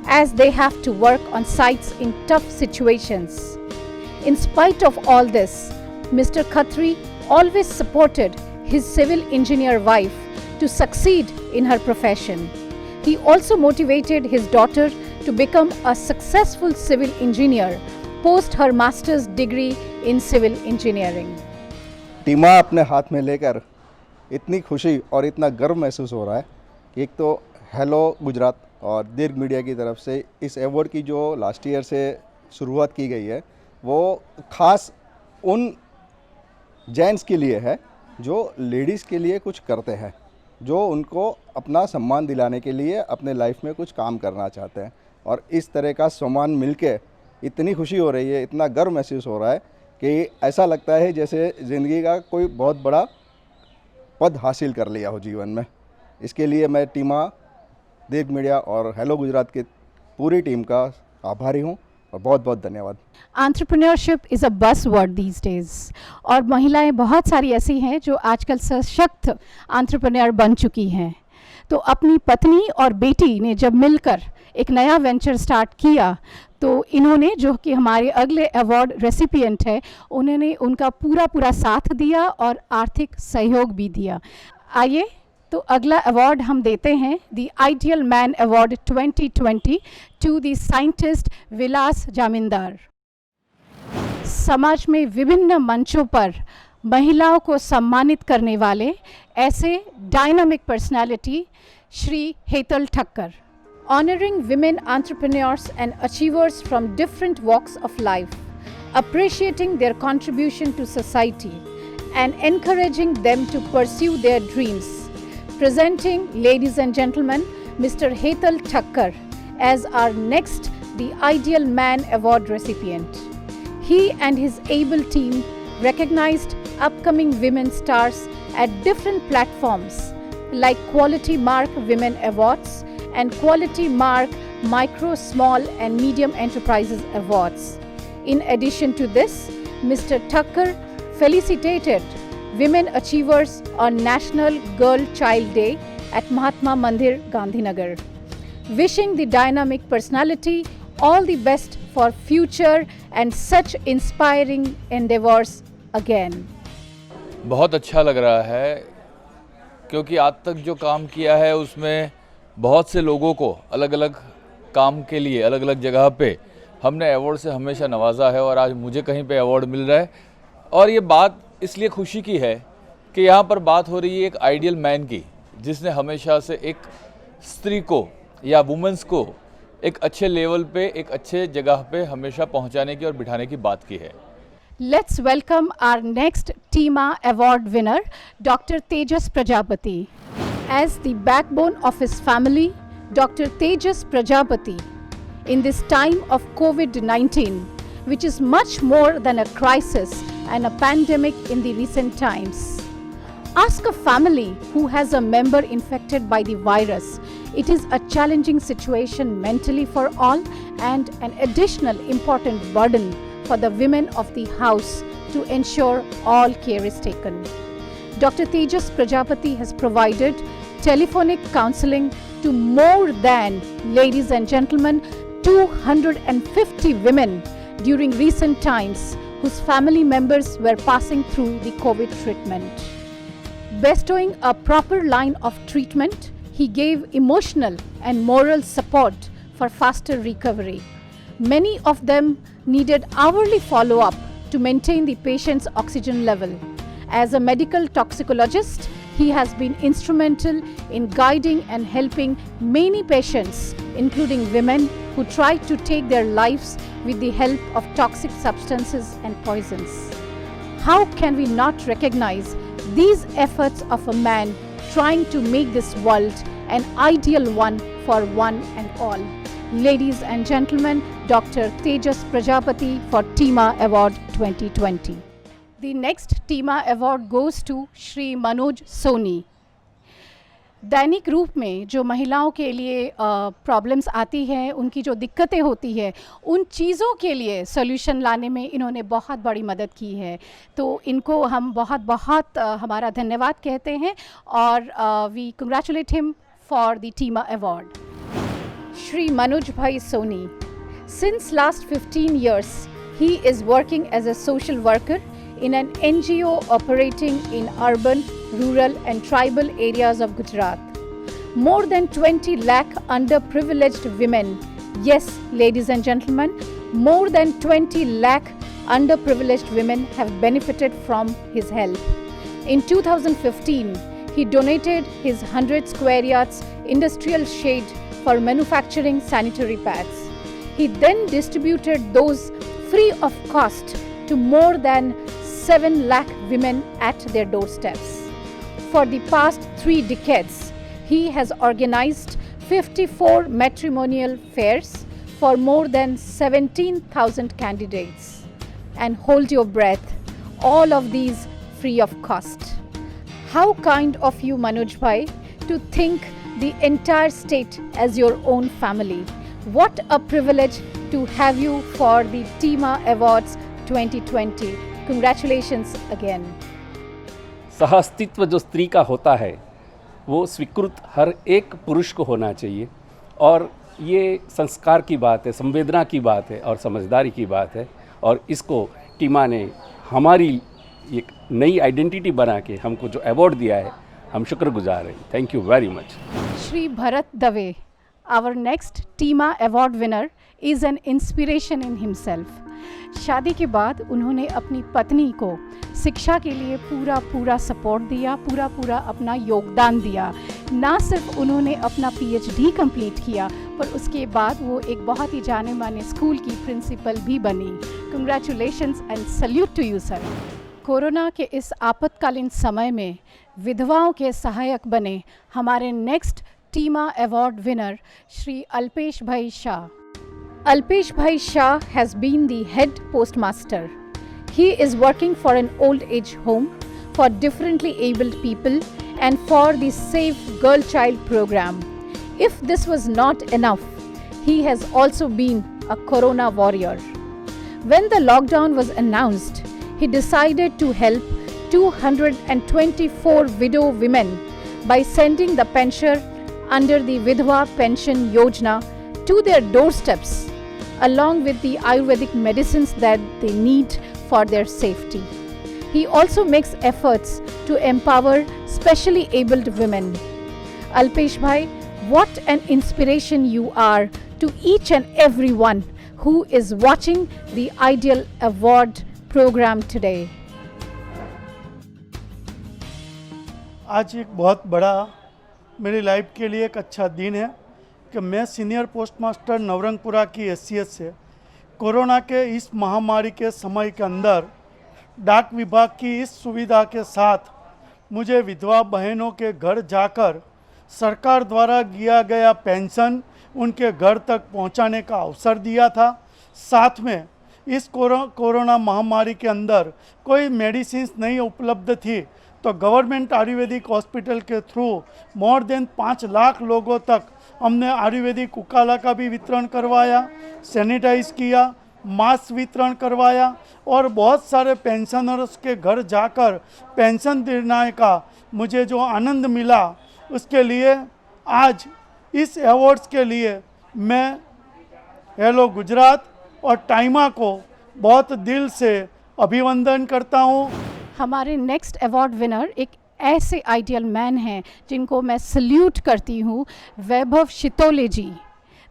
Speaker 1: as they have to work on sites in tough situations. In spite of all this, Mr. Khatri always supported his civil engineer wife to succeed in her profession. He also motivated his daughter to become a successful civil engineer post her master's degree in civil engineering.
Speaker 9: टीमा अपने हाथ में लेकर इतनी खुशी और इतना गर्व महसूस हो रहा है कि एक तो हेलो गुजरात और दीर्घ मीडिया की तरफ से इस अवार्ड की जो लास्ट ईयर से शुरुआत की गई है वो ख़ास उन जेंट्स के लिए है जो लेडीज़ के लिए कुछ करते हैं, जो उनको अपना सम्मान दिलाने के लिए अपने लाइफ में कुछ काम करना चाहते हैं, और इस तरह का सम्मान मिलके इतनी खुशी हो रही है, इतना गर्व महसूस हो रहा है कि ऐसा लगता है जैसे ज़िंदगी का कोई बहुत बड़ा पद हासिल कर लिया हो जीवन में. इसके लिए मैं टीमा, दीर्घ मीडिया और हेलो गुजरात की पूरी टीम का आभारी हूँ और बहुत बहुत धन्यवाद.
Speaker 1: एंटरप्रेन्योरशिप इज़ अ बस वर्ड दीज डेज, और महिलाएं बहुत सारी ऐसी हैं जो आजकल सशक्त एंटरप्रेन्योर बन चुकी हैं. तो अपनी पत्नी और बेटी ने जब मिलकर एक नया वेंचर स्टार्ट किया तो इन्होंने, जो कि हमारे अगले अवार्ड रेसिपिएंट है, उन्होंने उनका पूरा साथ दिया और आर्थिक सहयोग भी दिया. आइए तो अगला अवार्ड हम देते हैं the ideal man award 2020 to the scientist Vilas Jamindar. समाज में विभिन्न मंचों पर महिलाओं को सम्मानित करने वाले ऐसे dynamic personality Shri Hetal Thakkar. Honoring women entrepreneurs and achievers from different walks of life, appreciating their contribution to society and encouraging them to pursue their dreams. Presenting, ladies and gentlemen, Mr. Hetal Thakkar as our next The Ideal Man Award recipient. he and his able team recognized upcoming women stars at different platforms like Quality Mark Women Awards and Quality Mark Micro, Small and Medium Enterprises Awards. In addition to this, Mr. Thakkar felicitated women achievers on National Girl Child Day at Mahatma Mandir, Gandhinagar. Wishing the dynamic personality all the best for future and such inspiring endeavors again.
Speaker 10: बहुत अच्छा लग रहा है क्योंकि आज तक जो काम किया है उसमें बहुत से लोगों को अलग अलग काम के लिए अलग अलग जगह पे हमने अवार्ड से हमेशा नवाजा है और आज मुझे कहीं पे अवार्ड मिल रहा है। और ये बात इसलिए खुशी की है कि यहाँ पर बात हो रही है एक आइडियल मैन की, जिसने हमेशा से एक स्त्री को या वुमेंस को एक अच्छे लेवल पे एक अच्छे जगह पे हमेशा पहुँचाने की और बिठाने की बात की है।
Speaker 1: Let's welcome our next TIMA Award winner, Dr. Tejas Prajapati. As the backbone of his family, Dr. Tejas Prajapati, in this time of COVID-19, which is much more than a crisis and a pandemic in the recent times. Ask a family who has a member infected by the virus. It is a challenging situation mentally for all and an additional important burden for the women of the house to ensure all care is taken. Dr. Tejas Prajapati has provided telephonic counseling to more than, ladies and gentlemen, 250 women during recent times whose family members were passing through the COVID treatment. Bestowing a proper line of treatment, he gave emotional and moral support for faster recovery. Many of them needed hourly follow-up to maintain the patient's oxygen level. As a medical toxicologist, he has been instrumental in guiding and helping many patients, including women who tried to take their lives with the help of toxic substances and poisons. How can we not recognize these efforts of a man trying to make this world an ideal one for one and all? Ladies and gentlemen, Dr. Tejas Prajapati for TIMA Award 2020. The next TIMA Award goes to Shri Manoj Soni. दैनिक रूप में जो महिलाओं के लिए problems आती हैं, उनकी जो दिक्कतें होती है, उन चीज़ों के लिए सॉल्यूशन लाने में इन्होंने बहुत बड़ी मदद की है। तो इनको हम बहुत बहुत हमारा धन्यवाद कहते हैं और we congratulate him for the Teema award. Shri Manoj Bhai Soni. Since last 15 years, he is working as a social worker in an NGO operating in urban, rural and tribal areas of Gujarat. More than 20 lakh underprivileged women, yes ladies and gentlemen, more than 20 lakh underprivileged women have benefited from his help. In 2015, he donated his 100 square yards industrial shed for manufacturing sanitary pads. He then distributed those free of cost to more than 7 lakh women at their doorsteps. For the past 3 decades, he has organized 54 matrimonial fairs for more than 17,000 candidates. And hold your breath, all of these free of cost. How kind of you, Manoj Bhai, to think the entire state as your own family. What a privilege to have you for the TIMA Awards 2020. Congratulations again.
Speaker 11: सहअस्तित्व जो स्त्री का होता है वो स्वीकृत हर एक पुरुष को होना चाहिए और ये संस्कार की बात है, संवेदना की बात है और समझदारी की बात है और इसको टीमा ने हमारी एक नई आइडेंटिटी बना के हमको जो अवार्ड दिया है हम शुक्रगुजार हैं। Thank you very much.
Speaker 1: Shri Bharat Dave, our next TIMA Award winner, is an inspiration in himself. शादी के बाद उन्होंने अपनी पत्नी को शिक्षा के लिए पूरा सपोर्ट दिया, पूरा अपना योगदान दिया। ना सिर्फ उन्होंने अपना PhD कंप्लीट किया, पर उसके बाद वो एक बहुत ही जाने माने स्कूल की प्रिंसिपल भी बनी। Congratulations and salute to you sir. Corona के इस आपातकालीन समय में विधवाओं के सहायक बने हमारे नेक्स्ट टीमा अवार्ड विनर श्री अल्पेश भाई Shah. Alpesh Bhai Shah has been the head postmaster. He is working for an old age home for differently abled people and for the Safe Girl Child program. If this was not enough, he has also been a corona warrior. When the lockdown was announced, he decided to help 224 widow women by sending the pension under the Vidhva Pension Yojana to their doorsteps, along with the Ayurvedic medicines that they need for their safety. He also makes efforts to empower specially abled women. Alpesh Bhai, what an inspiration you are to each and everyone who is watching the Ideal Award program today.
Speaker 12: आज एक बहुत बड़ा मेरी life के लिए एक अच्छा दिन है कि मैं सीनियर पोस्टमास्टर नवरंगपुरा की हैसियत से कोरोना के इस महामारी के समय के अंदर डाक विभाग की इस सुविधा के साथ मुझे विधवा बहनों के घर जाकर सरकार द्वारा दिया गया पेंशन उनके घर तक पहुंचाने का अवसर दिया था। साथ में इस कोरोना महामारी के अंदर कोई मेडिसिन नहीं उपलब्ध थी तो गवर्नमेंट आयुर्वेदिक हॉस्पिटल के थ्रू मोर देन 5 लाख लोगों तक हमने आयुर्वेदिक उकाला का भी वितरण करवाया, सैनिटाइज किया, मास्क वितरण करवाया और बहुत सारे पेंशनर्स के घर जाकर पेंशन दिलाने का मुझे जो आनंद मिला उसके लिए आज इस अवार्ड्स के लिए मैं हेलो गुजरात और टाइमा को बहुत दिल से अभिनंदन करता हूँ।
Speaker 1: हमारे नेक्स्ट अवार्ड विनर एक ऐसे आइडियल मैन हैं जिनको मैं सल्यूट करती हूँ, वैभव शितोले जी,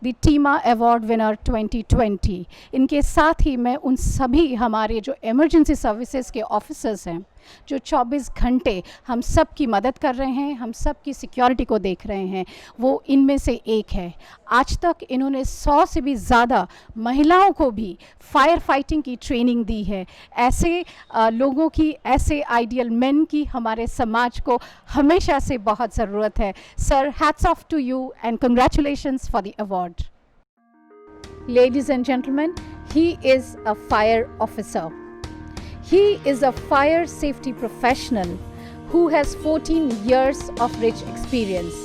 Speaker 1: द टीमा अवार्ड विनर 2020। इनके साथ ही मैं उन सभी हमारे जो इमरजेंसी सर्विसेज के ऑफिसर्स हैं जो 24 घंटे हम सब की मदद कर रहे हैं, हम सब की सिक्योरिटी को देख रहे हैं, वो इनमें से एक है। आज तक इन्होंने 100 से भी ज़्यादा महिलाओं को भी फायर फाइटिंग की ट्रेनिंग दी है। ऐसे लोगों की, ऐसे आइडियल मेन की हमारे समाज को हमेशा से बहुत ज़रूरत है। Sir, hats off to you and congratulations for the award. Ladies and gentlemen, he is a fire officer. He is a fire safety professional who has 14 years of rich experience.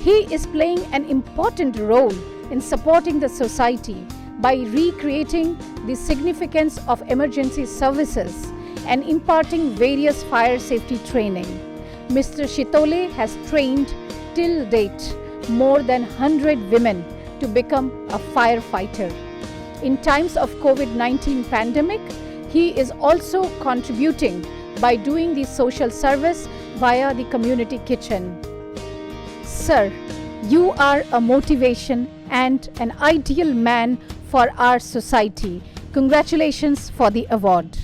Speaker 1: He is playing an important role in supporting the society by recreating the significance of emergency services and imparting various fire safety training. Mr. Shitole has trained till date more than 100 women to become a firefighter. In times of COVID-19 pandemic, he is also contributing by doing the social service via the community kitchen. Sir, you are a motivation and an ideal man for our society. Congratulations for the award.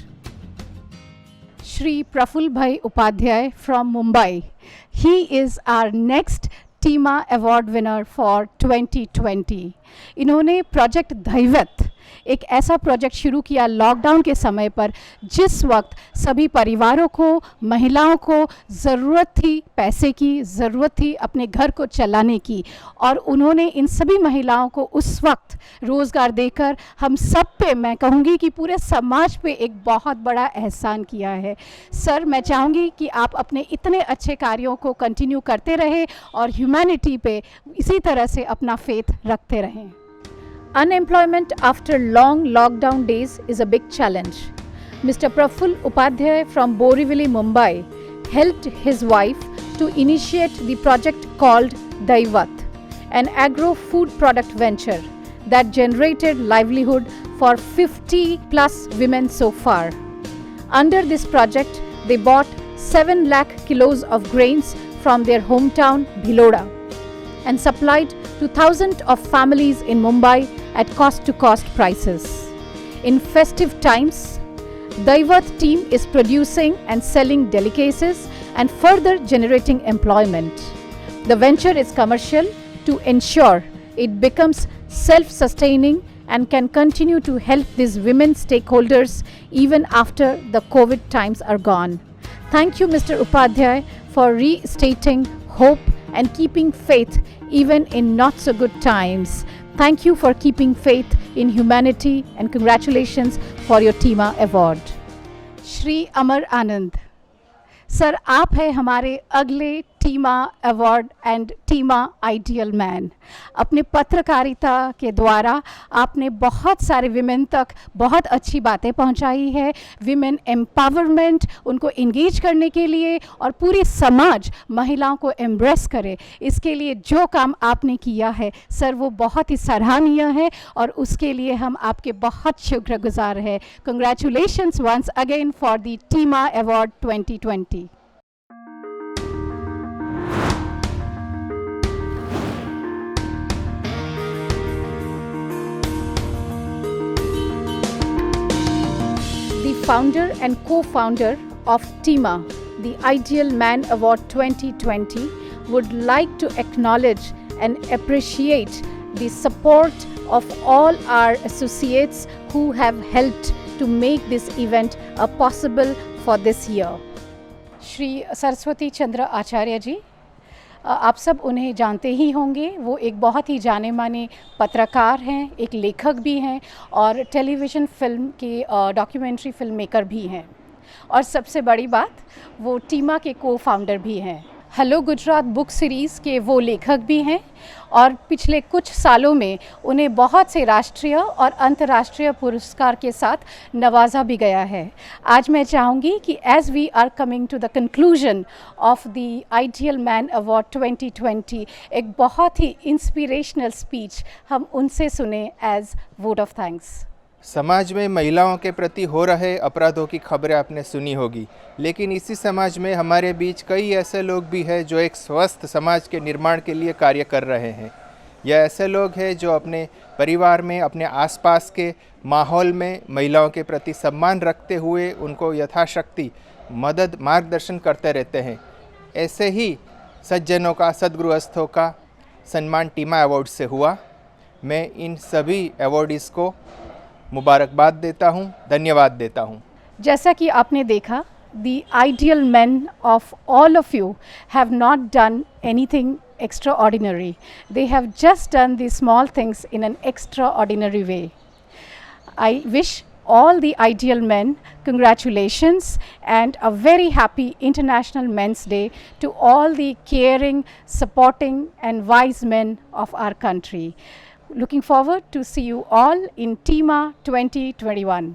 Speaker 1: Shri Praful Bhai Upadhyay from Mumbai. He is our next टीमा award winner for 2020। इन्होंने project दैवत, एक ऐसा project शुरू किया lockdown के समय पर जिस वक्त सभी परिवारों को, महिलाओं को ज़रूरत थी, पैसे की ज़रूरत थी अपने घर को चलाने की, और उन्होंने इन सभी महिलाओं को उस वक्त रोज़गार देकर हम सब पे, मैं कहूँगी कि पूरे समाज पे एक बहुत बड़ा एहसान किया है। सर, मैं चाहूँगी कि आप अपने इतने अच्छे कार्यों को कंटिन्यू करते रहे और ह्यूमैनिटी पे इसी तरह से अपना फेथ रखते रहें। Unemployment after long lockdown days is a big challenge. Mr. Praful Upadhyay from Borivali, Mumbai helped his wife to initiate the project called Daivat, an agro-food product venture that generated livelihood for 50 plus women so far. Under this project, they bought 7 lakh kilos of grains from their hometown Bhiloda and supplied to thousands of families in Mumbai at cost-to-cost prices. In festive times, Daivat team is producing and selling delicacies and further generating employment. The venture is commercial to ensure it becomes self-sustaining and can continue to help these women stakeholders even after the COVID times are gone. Thank you, Mr. Upadhyay, for restating hope and keeping faith even in not so good times. Thank you for keeping faith in humanity, and congratulations for your TEMA award. Shri Amar Anand sir, आप हैं हमारे अगले टीमा award and टीमा ideal man. अपने पत्रकारिता के द्वारा आपने बहुत सारे विमेन तक बहुत अच्छी बातें पहुंचाई है। विमेन एम्पावरमेंट, उनको इंगेज करने के लिए और पूरी समाज महिलाओं को एम्ब्रेस करे, इसके लिए जो काम आपने किया है सर वो बहुत ही सराहनीय है और उसके लिए हम आपके बहुत शुक्रगुजार हैं। Congratulations once again for the Teema award 2020। The founder and co-founder of TEMA, the Ideal Man Award 2020, would like to acknowledge and appreciate the support of all our associates who have helped to make this event possible for this year. Shri Saraswati Chandra Acharya ji, आप सब उन्हें जानते ही होंगे। वो एक बहुत ही जाने माने पत्रकार हैं, एक लेखक भी हैं और टेलीविज़न फिल्म के डॉक्यूमेंट्री फिल्म मेकर भी हैं, और सबसे बड़ी बात वो टीमा के को फाउंडर भी हैं। हेलो गुजरात बुक सीरीज़ के वो लेखक भी हैं और पिछले कुछ सालों में उन्हें बहुत से राष्ट्रीय और अंतर्राष्ट्रीय पुरस्कार के साथ नवाजा भी गया है। आज मैं चाहूँगी कि as we are coming to the conclusion of the ideal man award 2020, एक बहुत ही इंस्पिरेशनल स्पीच हम उनसे सुने एज वोट ऑफ थैंक्स।
Speaker 13: समाज में महिलाओं के प्रति हो रहे अपराधों की खबरें आपने सुनी होगी, लेकिन इसी समाज में हमारे बीच कई ऐसे लोग भी हैं जो एक स्वस्थ समाज के निर्माण के लिए कार्य कर रहे हैं। यह ऐसे लोग हैं जो अपने परिवार में, अपने आसपास के माहौल में महिलाओं के प्रति सम्मान रखते हुए उनको यथाशक्ति मदद, मार्गदर्शन करते रहते हैं। ऐसे ही सज्जनों का, सद्गृहस्थों का सम्मान टीमा अवार्ड से हुआ। मैं इन सभी अवार्डीज़ को मुबारकबाद देता हूँ, धन्यवाद देता हूँ।
Speaker 1: जैसा कि आपने देखा, the ideal men of all of you have not done anything extraordinary. They have just done the small things in an extraordinary way. I wish all the ideal men congratulations and a very happy International Men's Day to all the caring, supporting and wise men of our country. Looking forward to see you all in TEMA 2021.